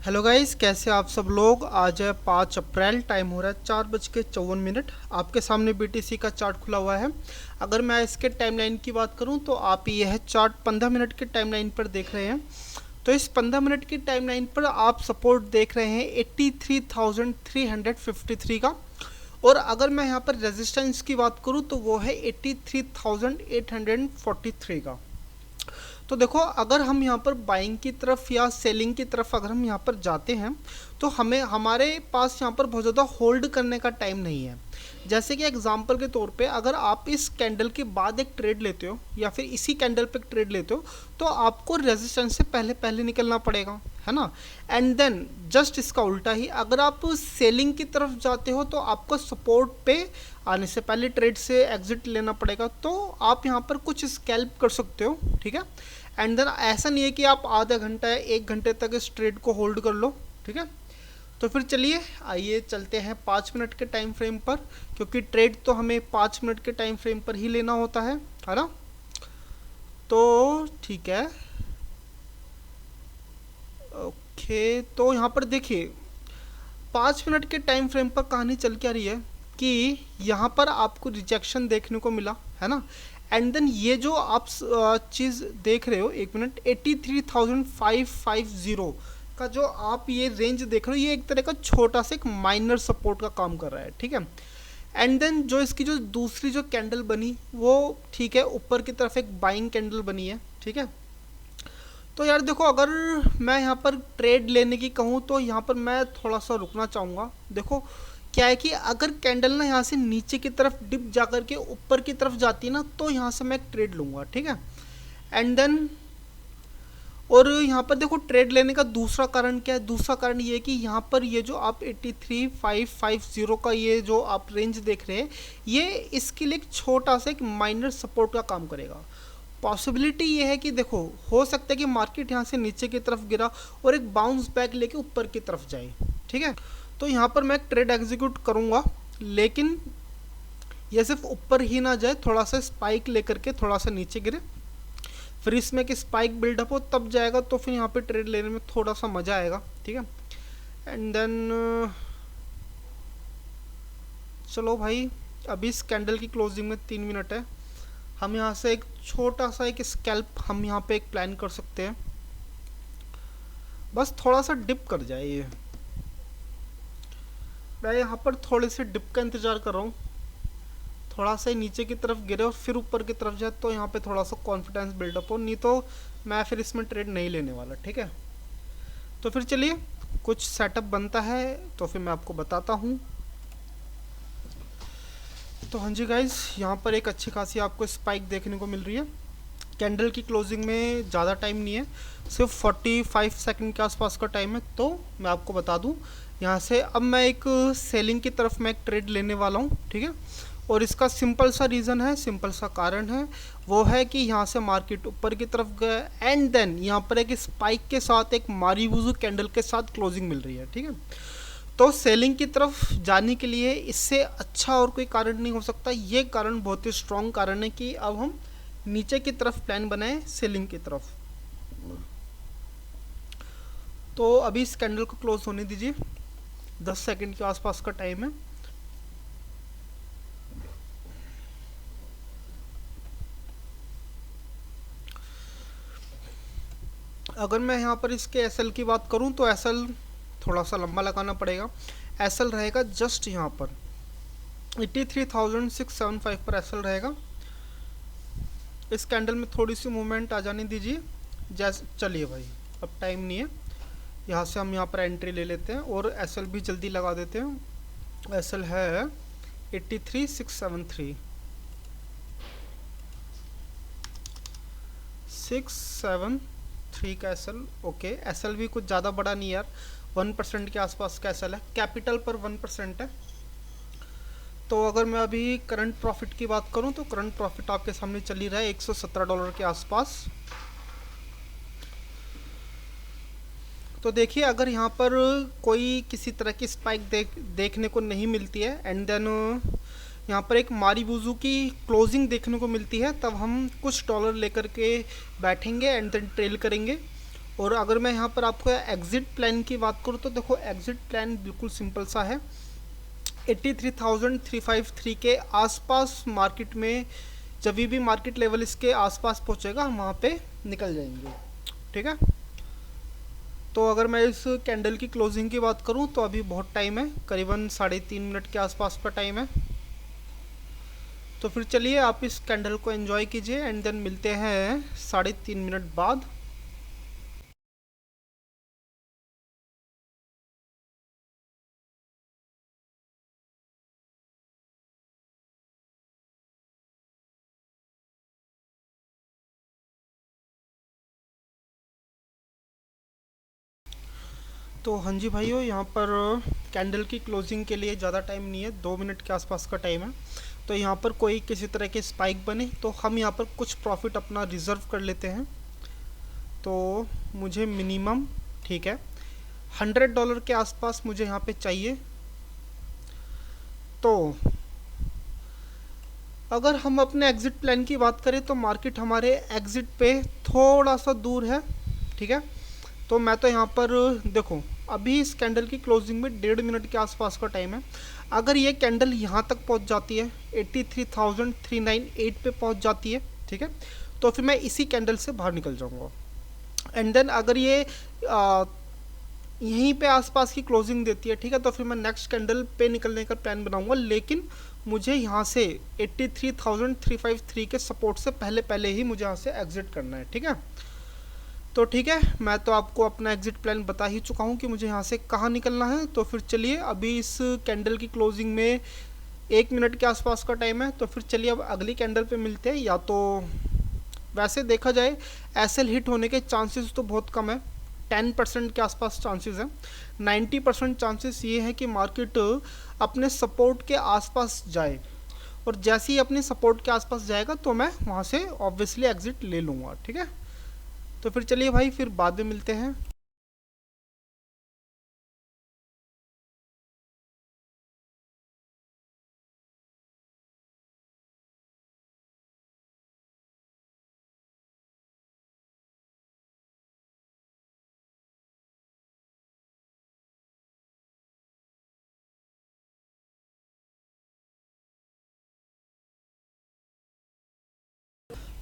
Hello guys, कैसे आप सब लोग। आज है 5 अप्रैल, टाइम हो रहा है 4:54। आपके सामने बीटीसी का चार्ट खुला हुआ है। अगर मैं इसके टाइमलाइन की बात करूं तो आप ये है चार्ट 15 मिनट के टाइमलाइन पर देख रहे हैं। तो इस 15 मिनट की टाइमलाइन पर आप सपोर्ट देख रहे हैं 83,353 का। और अगर मैं यहाँ पर रेजिस्टेंस की बात करूँ तो वो है 83,843 का। तो देखो, अगर हम यहाँ पर बाइंग की तरफ या सेलिंग की तरफ अगर हम यहाँ पर जाते हैं तो हमें हमारे पास यहाँ पर बहुत ज़्यादा होल्ड करने का टाइम नहीं है। जैसे कि एग्जांपल के तौर पे अगर आप इस कैंडल के बाद एक ट्रेड लेते हो या फिर इसी कैंडल पे एक ट्रेड लेते हो तो आपको रेजिस्टेंस से पहले पहले निकलना पड़ेगा, है ना। एंड देन जस्ट इसका उल्टा ही अगर आप सेलिंग की तरफ जाते हो तो आपको सपोर्ट पे आने से पहले ट्रेड से एग्जिट लेना पड़ेगा। तो आप यहाँ पर कुछ स्कैल्प कर सकते हो, ठीक है। एंड देन ऐसा नहीं है कि आप आधा घंटा या 1 घंटे तक इस ट्रेड को होल्ड कर लो, ठीक है। तो फिर चलिए आइए चलते हैं 5 मिनट के टाइम फ्रेम पर, क्योंकि ट्रेड तो हमें 5 मिनट के टाइम फ्रेम पर ही लेना होता है ना। तो ठीक है, ओके। तो यहाँ पर देखिए 5 मिनट के टाइम फ्रेम पर कहानी चल क्या रही है कि यहाँ पर आपको रिजेक्शन देखने को मिला, है ना। एंड देन ये जो आप चीज़ देख रहे हो, 1 मिनट, 83,550 का जो आप ये रेंज देख रहे हो, ये एक तरह का छोटा सा एक माइनर सपोर्ट का काम कर रहा है, ठीक है। एंड देन जो इसकी जो दूसरी जो कैंडल बनी वो ठीक है, ऊपर की तरफ एक बाइंग कैंडल बनी है, ठीक है। तो यार देखो, अगर मैं यहाँ पर ट्रेड लेने की कहूँ तो यहाँ पर मैं थोड़ा सा रुकना चाहूँगा। देखो क्या है कि अगर कैंडल ना यहाँ से नीचे की तरफ डिप जा कर के ऊपर की तरफ जाती है ना तो यहाँ से मैं एक ट्रेड लूँगा, ठीक है। एंड देन और यहाँ पर देखो ट्रेड लेने का दूसरा कारण क्या है। दूसरा कारण ये है कि यहाँ पर ये जो आप 83,550 का ये जो आप रेंज देख रहे हैं, ये इसके लिए एक छोटा सा एक माइनर सपोर्ट का काम करेगा। पॉसिबिलिटी ये है कि देखो, हो सकता है कि मार्केट यहाँ से नीचे की तरफ गिरा और एक बाउंस बैक लेके ऊपर की तरफ जाए, ठीक है। तो यहाँ पर मैं एक ट्रेड एग्जीक्यूट करूँगा, लेकिन ये सिर्फ ऊपर ही ना जाए, थोड़ा सा स्पाइक लेकर के थोड़ा सा नीचे गिरे, फिर इसमें एक स्पाइक बिल्डअप हो तब जाएगा। तो फिर यहाँ पे ट्रेड लेने में थोड़ा सा मज़ा आएगा, ठीक है। एंड देन चलो भाई, अभी इस कैंडल की क्लोजिंग में 3 मिनट है। हम यहाँ से एक छोटा सा एक स्कैल्प हम यहाँ पे एक प्लान कर सकते हैं, बस थोड़ा सा डिप कर जाए ये। मैं यहाँ पर थोड़े से डिप का इंतज़ार कर रहा हूँ, थोड़ा सा नीचे की तरफ गिरे और फिर ऊपर की तरफ जाए तो यहाँ पे थोड़ा सा कॉन्फिडेंस बिल्डअप हो, नहीं तो मैं फिर इसमें ट्रेड नहीं लेने वाला, ठीक है। तो फिर चलिए, कुछ सेटअप बनता है तो फिर मैं आपको बताता हूँ। तो हाँ जी गाइज, यहाँ पर एक अच्छी खासी आपको स्पाइक देखने को मिल रही है। कैंडल की क्लोजिंग में ज़्यादा टाइम नहीं है, सिर्फ 45 सेकंड के आसपास का टाइम है। तो मैं आपको बता दूँ, यहाँ से अब मैं एक सेलिंग की तरफ मैं एक ट्रेड लेने वाला हूँ, ठीक है। और इसका सिंपल सा रीज़न है, सिंपल सा कारण है, वो है कि यहाँ से मार्केट ऊपर की तरफ गया एंड देन यहाँ पर एक स्पाइक के साथ एक मारीबुजू कैंडल के साथ क्लोजिंग मिल रही है, ठीक है। तो सेलिंग की तरफ जाने के लिए इससे अच्छा और कोई कारण नहीं हो सकता। ये कारण बहुत ही स्ट्रॉन्ग कारण है कि अब हम नीचे की तरफ प्लान बनाए सेलिंग की तरफ। तो अभी इस कैंडल को क्लोज होने दीजिए, 10 सेकंड के आसपास का टाइम है। अगर मैं यहाँ पर इसके एसएल की बात करूँ तो एसएल थोड़ा सा लंबा लगाना पड़ेगा। एसएल रहेगा जस्ट यहाँ पर 83,675 पर एसएल रहेगा। इस कैंडल में थोड़ी सी मूवमेंट आ जाने दीजिए। जैसे चलिए भाई, अब टाइम नहीं है, यहाँ से हम यहाँ पर एंट्री ले लेते हैं और एसएल भी जल्दी लगा देते हैं। एसएल है 83,673 673 का एसएल। ओके, एसएल भी कुछ ज़्यादा बड़ा नहीं यार, 1% के आसपास का एसएल है, कैपिटल पर 1% है। तो अगर मैं अभी करंट प्रॉफिट की बात करूं तो करंट प्रॉफिट आपके सामने चल ही रहा है $117 के आसपास। तो देखिए, अगर यहाँ पर कोई किसी तरह की स्पाइक देखने को नहीं मिलती है एंड देन यहाँ पर एक मारीबुजू की क्लोजिंग देखने को मिलती है, तब हम कुछ डॉलर लेकर के बैठेंगे एंड देन ट्रेल करेंगे। और अगर मैं यहाँ पर आपको एग्जिट प्लान की बात करूँ तो देखो एग्जिट प्लान बिल्कुल सिंपल सा है। 83,353 के आसपास मार्केट में, जब भी मार्केट लेवल इसके आसपास पहुँचेगा हम वहाँ पे निकल जाएंगे, ठीक है। तो अगर मैं इस कैंडल की क्लोजिंग की बात करूँ तो अभी बहुत टाइम है, करीबन 3.5 मिनट के आसपास का टाइम है। तो फिर चलिए आप इस कैंडल को एंजॉय कीजिए एंड देन मिलते हैं 3.5 मिनट बाद। तो हाँ जी भाइयों, यहाँ पर कैंडल की क्लोजिंग के लिए ज़्यादा टाइम नहीं है, 2 मिनट के आसपास का टाइम है। तो यहाँ पर कोई किसी तरह के स्पाइक बने तो हम यहाँ पर कुछ प्रॉफिट अपना रिजर्व कर लेते हैं। तो मुझे मिनिमम, ठीक है, $100 के आसपास मुझे यहाँ पे चाहिए। तो अगर हम अपने एग्ज़िट प्लान की बात करें तो मार्केट हमारे एग्ज़िट पे थोड़ा सा दूर है, ठीक है। तो मैं तो यहाँ पर देखो, अभी इस कैंडल की क्लोजिंग में 1.5 मिनट के आसपास का टाइम है। अगर ये कैंडल यहाँ तक पहुँच जाती है, 83,398 पे पहुँच जाती है, ठीक है, तो फिर मैं इसी कैंडल से बाहर निकल जाऊँगा। एंड देन अगर ये यहीं पे आसपास की क्लोजिंग देती है, ठीक है, तो फिर मैं नेक्स्ट कैंडल पे निकलने का प्लान बनाऊंगा। लेकिन मुझे यहाँ से 83,353 के सपोर्ट से पहले पहले ही मुझे यहाँ से एग्जिट करना है, ठीक है। तो ठीक है, मैं तो आपको अपना एग्जिट प्लान बता ही चुका हूँ कि मुझे यहाँ से कहाँ निकलना है। तो फिर चलिए, अभी इस कैंडल की क्लोजिंग में 1 मिनट के आसपास का टाइम है। तो फिर चलिए अब अगली कैंडल पे मिलते हैं। या तो वैसे देखा जाए एसएल हिट होने के चांसेस तो बहुत कम है, 10% के आसपास चांसेस हैं। 90% चांसेस ये है कि मार्केट अपने सपोर्ट के आसपास जाए, और जैसे ही अपने सपोर्ट के आसपास जाएगा तो मैं वहाँ से ऑब्वियसली एग्जिट ले लूँगा, ठीक है। तो फिर चलिए भाई, फिर बाद में मिलते हैं।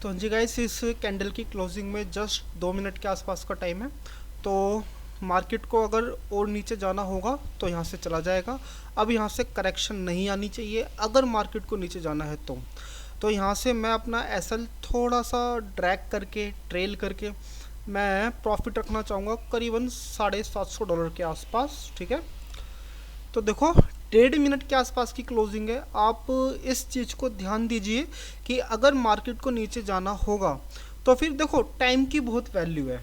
तो जी गाइस, इस कैंडल की क्लोजिंग में जस्ट 2 मिनट के आसपास का टाइम है। तो मार्केट को अगर और नीचे जाना होगा तो यहाँ से चला जाएगा। अब यहाँ से करेक्शन नहीं आनी चाहिए अगर मार्केट को नीचे जाना है तो यहाँ से मैं अपना एसएल थोड़ा सा ड्रैग करके, ट्रेल करके मैं प्रॉफिट रखना चाहूँगा करीबन $750 के आसपास, ठीक है। तो देखो 1.5 मिनट के आसपास की क्लोजिंग है। आप इस चीज़ को ध्यान दीजिए कि अगर मार्केट को नीचे जाना होगा तो फिर देखो टाइम की बहुत वैल्यू है।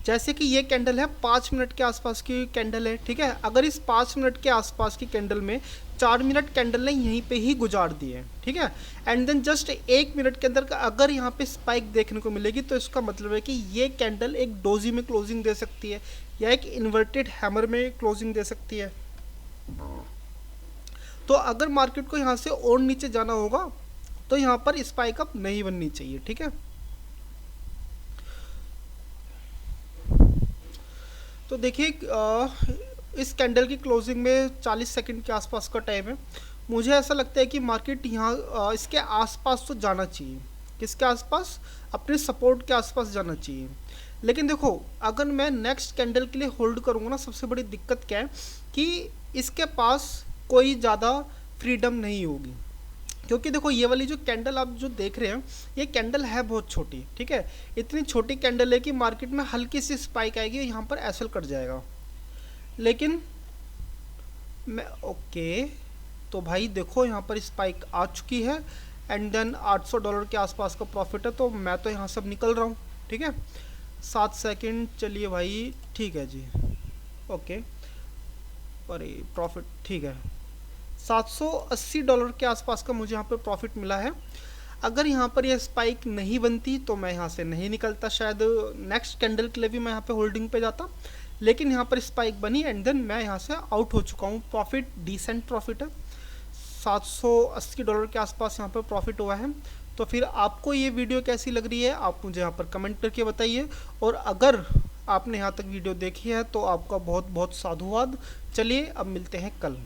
जैसे कि ये कैंडल है 5 मिनट के आसपास की कैंडल है, ठीक है। अगर इस 5 मिनट के आसपास की कैंडल में 4 मिनट कैंडल ने यहीं पे ही गुजार दिए, ठीक है। एंड देन जस्ट 1 मिनट के अंदर अगर यहाँ पे स्पाइक देखने को मिलेगी तो इसका मतलब है कि ये कैंडल एक डोजी में क्लोजिंग दे सकती है या एक इन्वर्टेड हैमर में क्लोजिंग दे सकती है। तो अगर मार्केट को यहाँ से और नीचे जाना होगा तो यहाँ पर स्पाइक अप नहीं बननी चाहिए, ठीक है। तो देखिए इस कैंडल की क्लोजिंग में 40 सेकंड के आसपास का टाइम है। मुझे ऐसा लगता है कि मार्केट यहाँ इसके आसपास तो जाना चाहिए। किसके आसपास? अपने सपोर्ट के आसपास जाना चाहिए। लेकिन देखो, अगर मैं नेक्स्ट कैंडल के लिए होल्ड करूँगा ना, सबसे बड़ी दिक्कत क्या है कि इसके पास कोई ज़्यादा फ्रीडम नहीं होगी। क्योंकि देखो ये वाली जो कैंडल आप जो देख रहे हैं, ये कैंडल है बहुत छोटी, ठीक है। इतनी छोटी कैंडल है कि मार्केट में हल्की सी स्पाइक आएगी, यहाँ पर एसएल कट जाएगा। लेकिन मैं ओके, तो भाई देखो यहाँ पर स्पाइक आ चुकी है एंड देन $800 के आसपास का प्रॉफिट है। तो मैं तो यहाँ से अब निकल रहा हूँ, ठीक है। 7 सेकंड, चलिए भाई, ठीक है जी, ओके। अरे प्रॉफिट, ठीक है, $780 के आसपास का मुझे यहाँ पर प्रॉफिट मिला है। अगर यहाँ पर यह स्पाइक नहीं बनती तो मैं यहाँ से नहीं निकलता, शायद नेक्स्ट कैंडल के लिए भी मैं यहाँ पे होल्डिंग पे जाता। लेकिन यहाँ पर स्पाइक बनी एंड देन मैं यहाँ से आउट हो चुका हूँ। प्रॉफिट डिसेंट प्रॉफिट है, $780 के आसपास यहाँ पर प्रॉफिट हुआ है। तो फिर आपको ये वीडियो कैसी लग रही है आप मुझे यहाँ पर कमेंट करके बताइए। और अगर आपने यहाँ तक वीडियो देखी है तो आपका बहुत बहुत साधुवाद। चलिए अब मिलते हैं कल।